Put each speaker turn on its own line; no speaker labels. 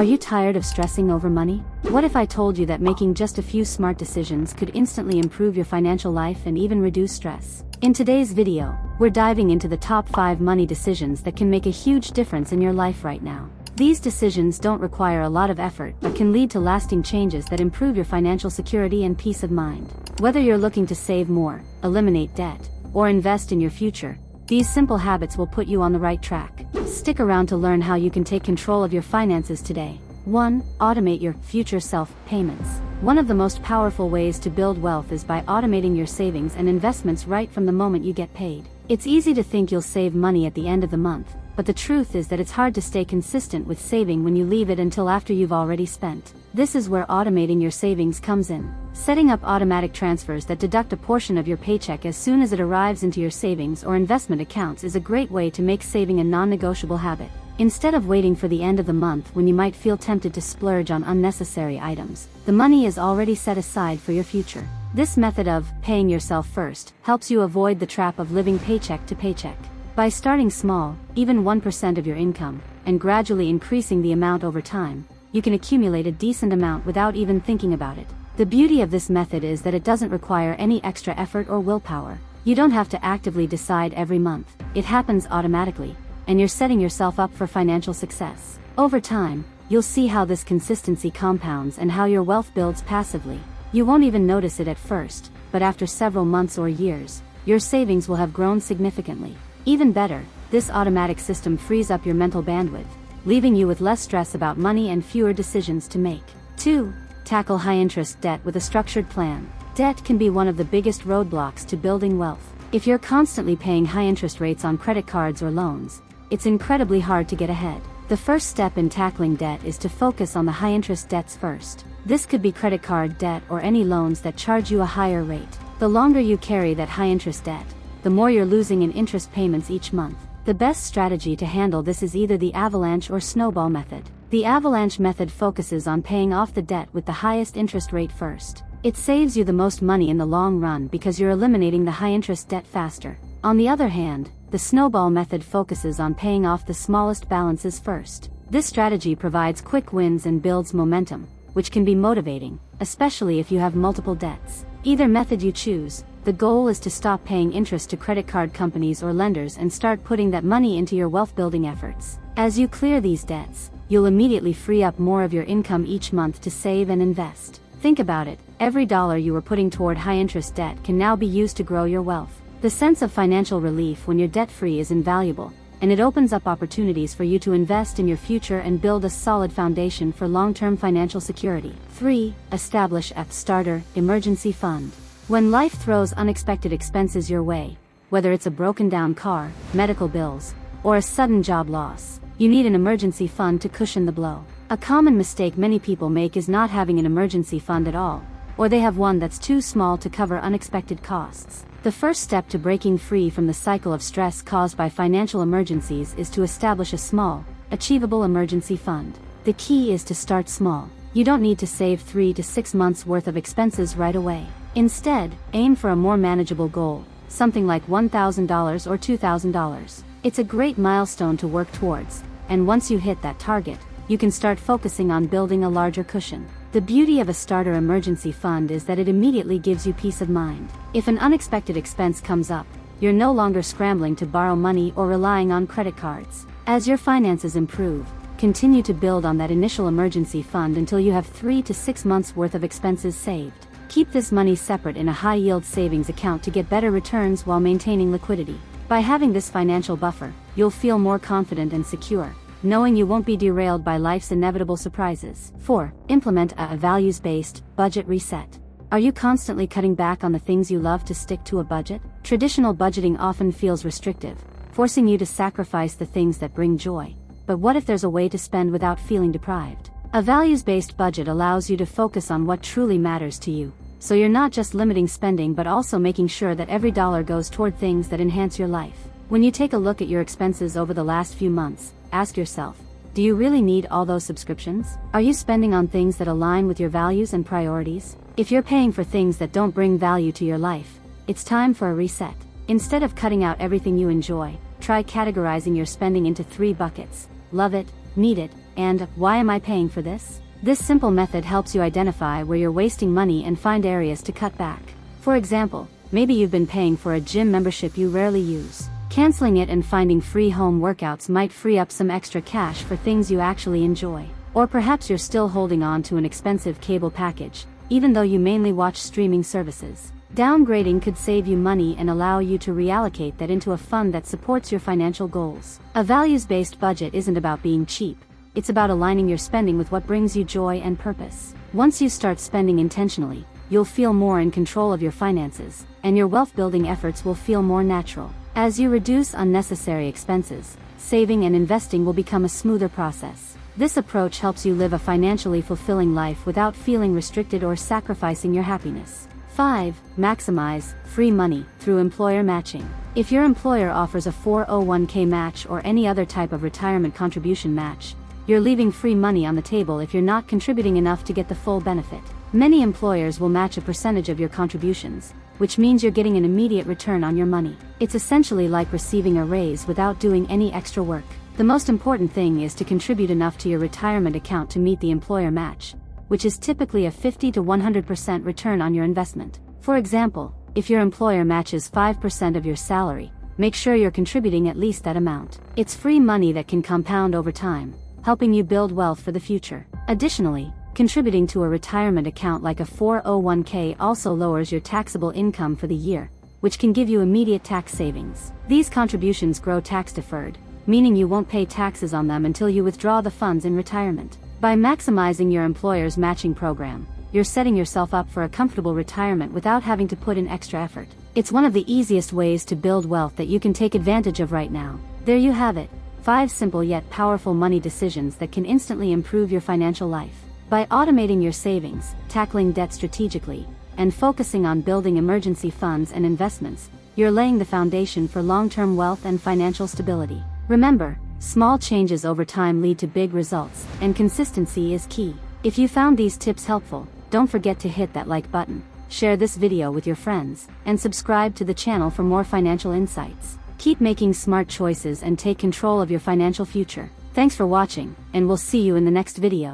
Are you tired of stressing over money? What if I told you that making just a few smart decisions could instantly improve your financial life and even reduce stress? In today's video, we're diving into the top 5 money decisions that can make a huge difference in your life right now. These decisions don't require a lot of effort but can lead to lasting changes that improve your financial security and peace of mind. Whether you're looking to save more, eliminate debt, or invest in your future, these simple habits will put you on the right track. Stick around to learn how you can take control of your finances today. 1. Automate your future self payments. One of the most powerful ways to build wealth is by automating your savings and investments right from the moment you get paid. It's easy to think you'll save money at the end of the month, but the truth is that it's hard to stay consistent with saving when you leave it until after you've already spent. This is where automating your savings comes in. Setting up automatic transfers that deduct a portion of your paycheck as soon as it arrives into your savings or investment accounts is a great way to make saving a non-negotiable habit. Instead of waiting for the end of the month when you might feel tempted to splurge on unnecessary items, the money is already set aside for your future. This method of paying yourself first helps you avoid the trap of living paycheck to paycheck. By starting small, even 1% of your income, and gradually increasing the amount over time, you can accumulate a decent amount without even thinking about it. The beauty of this method is that it doesn't require any extra effort or willpower. You don't have to actively decide every month. It happens automatically, and you're setting yourself up for financial success. Over time, you'll see how this consistency compounds and how your wealth builds passively. You won't even notice it at first, but after several months or years, your savings will have grown significantly. Even better, this automatic system frees up your mental bandwidth, leaving you with less stress about money and fewer decisions to make. 2. Tackle high-interest debt with a structured plan. Debt can be one of the biggest roadblocks to building wealth. If you're constantly paying high interest rates on credit cards or loans, it's incredibly hard to get ahead. The first step in tackling debt is to focus on the high-interest debts first. This could be credit card debt or any loans that charge you a higher rate. The longer you carry that high-interest debt, the more you're losing in interest payments each month. The best strategy to handle this is either the avalanche or snowball method. The avalanche method focuses on paying off the debt with the highest interest rate first. It saves you the most money in the long run because you're eliminating the high-interest debt faster. On the other hand, the snowball method focuses on paying off the smallest balances first. This strategy provides quick wins and builds momentum, which can be motivating, especially if you have multiple debts. Either method you choose, the goal is to stop paying interest to credit card companies or lenders and start putting that money into your wealth-building efforts. As you clear these debts, you'll immediately free up more of your income each month to save and invest. Think about it, every dollar you were putting toward high-interest debt can now be used to grow your wealth. The sense of financial relief when you're debt-free is invaluable, and it opens up opportunities for you to invest in your future and build a solid foundation for long-term financial security. 3. Establish a starter emergency fund. When life throws unexpected expenses your way, whether it's a broken-down car, medical bills, or a sudden job loss, you need an emergency fund to cushion the blow. A common mistake many people make is not having an emergency fund at all, or they have one that's too small to cover unexpected costs. The first step to breaking free from the cycle of stress caused by financial emergencies is to establish a small, achievable emergency fund. The key is to start small. You don't need to save 3 to 6 months worth of expenses right away. Instead, aim for a more manageable goal, something like $1,000 or $2,000. It's a great milestone to work towards, and once you hit that target, you can start focusing on building a larger cushion. The beauty of a starter emergency fund is that it immediately gives you peace of mind. If an unexpected expense comes up, you're no longer scrambling to borrow money or relying on credit cards. As your finances improve, continue to build on that initial emergency fund until you have 3 to 6 months worth of expenses saved. Keep this money separate in a high-yield savings account to get better returns while maintaining liquidity. By having this financial buffer, you'll feel more confident and secure, knowing you won't be derailed by life's inevitable surprises. 4. Implement a values-based budget reset. Are you constantly cutting back on the things you love to stick to a budget? Traditional budgeting often feels restrictive, forcing you to sacrifice the things that bring joy. But what if there's a way to spend without feeling deprived? A values-based budget allows you to focus on what truly matters to you, so you're not just limiting spending but also making sure that every dollar goes toward things that enhance your life. When you take a look at your expenses over the last few months, ask yourself, do you really need all those subscriptions? Are you spending on things that align with your values and priorities? If you're paying for things that don't bring value to your life, it's time for a reset. Instead of cutting out everything you enjoy, try categorizing your spending into 3 buckets: love it, need it, And why am I paying for this? This simple method helps you identify where you're wasting money and find areas to cut back. For example, maybe you've been paying for a gym membership you rarely use. Canceling it and finding free home workouts might free up some extra cash for things you actually enjoy. Or perhaps you're still holding on to an expensive cable package, even though you mainly watch streaming services. Downgrading could save you money and allow you to reallocate that into a fund that supports your financial goals. A values-based budget isn't about being cheap. It's about aligning your spending with what brings you joy and purpose. Once you start spending intentionally, you'll feel more in control of your finances, and your wealth-building efforts will feel more natural. As you reduce unnecessary expenses, saving and investing will become a smoother process. This approach helps you live a financially fulfilling life without feeling restricted or sacrificing your happiness. 5. Maximize free money through employer matching. If your employer offers a 401k match or any other type of retirement contribution match, you're leaving free money on the table if you're not contributing enough to get the full benefit. Many employers will match a percentage of your contributions, which means you're getting an immediate return on your money. It's essentially like receiving a raise without doing any extra work. The most important thing is to contribute enough to your retirement account to meet the employer match, which is typically a 50 to 100% return on your investment. For example, if your employer matches 5% of your salary, make sure you're contributing at least that amount. It's free money that can compound over time, helping you build wealth for the future. Additionally, contributing to a retirement account like a 401k also lowers your taxable income for the year, which can give you immediate tax savings. These contributions grow tax-deferred, meaning you won't pay taxes on them until you withdraw the funds in retirement. By maximizing your employer's matching program, you're setting yourself up for a comfortable retirement without having to put in extra effort. It's one of the easiest ways to build wealth that you can take advantage of right now. There you have it, 5 simple yet powerful money decisions that can instantly improve your financial life. By automating your savings, tackling debt strategically, and focusing on building emergency funds and investments, you're laying the foundation for long-term wealth and financial stability. Remember, small changes over time lead to big results, and consistency is key. If you found these tips helpful, don't forget to hit that like button, share this video with your friends, and subscribe to the channel for more financial insights. Keep making smart choices and take control of your financial future. Thanks for watching, and we'll see you in the next video.